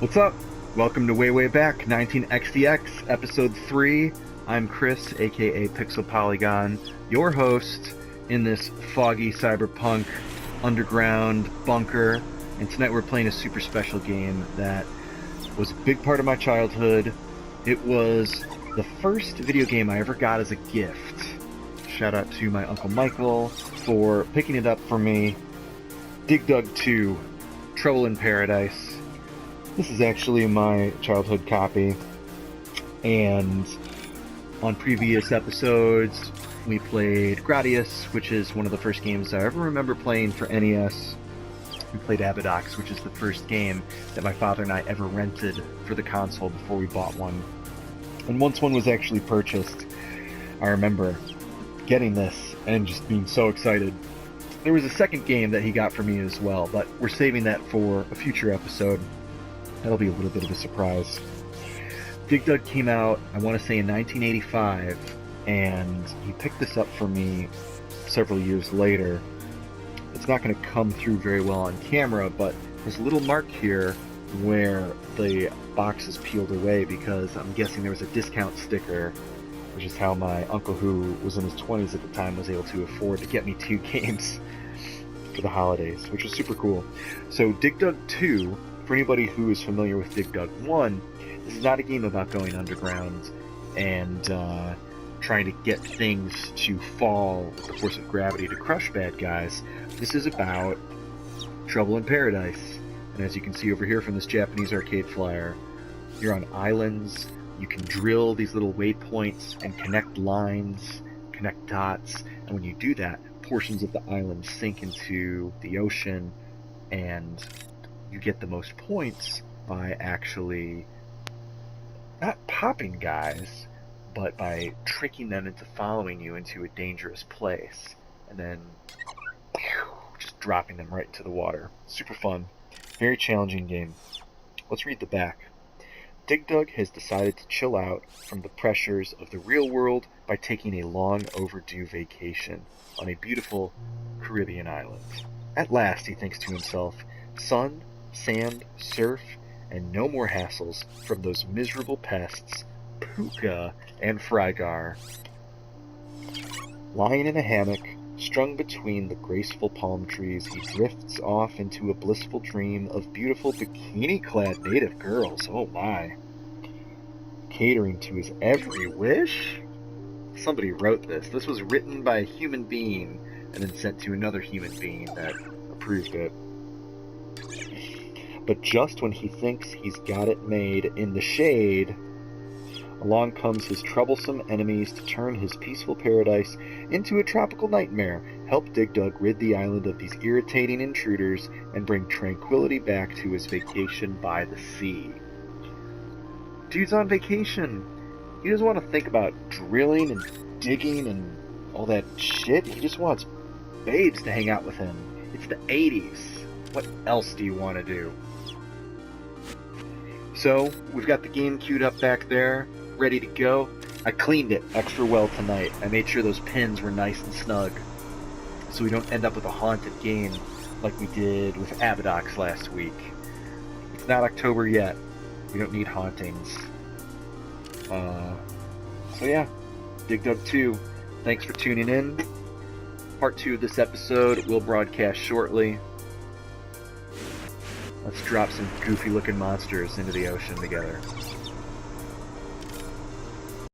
What's up? Welcome to Way Way Back, 19XDX, Episode 3. I'm Chris, aka Pixel Polygon, your host in this foggy cyberpunk underground bunker. And tonight we're playing a super special game that was a big part of my childhood. It was the first video game I ever got as a gift. Shout out to my Uncle Michael for picking it up for me. Dig Dug 2, Trouble in Paradise. This is actually my childhood copy, and on previous episodes we played Gradius, which is one of the first games I ever remember playing for NES. We played Abidox, which is the first game that my father and I ever rented for the console before we bought one. And once one was actually purchased, I remember getting this and just being so excited. There was a second game that he got for me as well, but we're saving that for a future episode. That'll be a little bit of a surprise. Dig Dug came out, I want to say in 1985, and he picked this up for me several years later. It's not going to come through very well on camera, but there's a little mark here where the box is peeled away because I'm guessing there was a discount sticker, which is how my uncle, who was in his 20s at the time, was able to afford to get me 2 games for the holidays, which was super cool. So Dig Dug 2, for anybody who is familiar with Dig Dug 1, this is not a game about going underground and trying to get things to fall with the force of gravity to crush bad guys. This is about Trouble in Paradise. And as you can see over here from this Japanese arcade flyer, you're on islands. You can drill these little waypoints and connect lines, connect dots, and when you do that, portions of the island sink into the ocean, and you get the most points by actually not popping guys, but by tricking them into following you into a dangerous place, and then just dropping them right into the water. Super fun. Very challenging game. Let's read the back. Dig Dug has decided to chill out from the pressures of the real world by taking a long overdue vacation on a beautiful Caribbean island. At last, he thinks to himself, sun, sand, surf, and no more hassles from those miserable pests, Puka and Frygar. Lying in a hammock, strung between the graceful palm trees, he drifts off into a blissful dream of beautiful bikini-clad native girls. Oh my. Catering to his every wish? Somebody wrote this. This was written by a human being and then sent to another human being that approved it. But just when he thinks he's got it made in the shade, along comes his troublesome enemies to turn his peaceful paradise into a tropical nightmare, help Dig Dug rid the island of these irritating intruders, and bring tranquility back to his vacation by the sea. Dude's on vacation. He doesn't want to think about drilling and digging and all that shit. He just wants babes to hang out with him. It's the 80s. What else do you want to do? So, we've got the game queued up back there, ready to go. I cleaned it extra well tonight. I made sure those pins were nice and snug, so we don't end up with a haunted game like we did with Abidox last week. It's not October yet. We don't need hauntings. So yeah, Dig Dug 2. Thanks for tuning in. Part 2 of this episode will broadcast shortly. Let's drop some goofy looking monsters into the ocean together.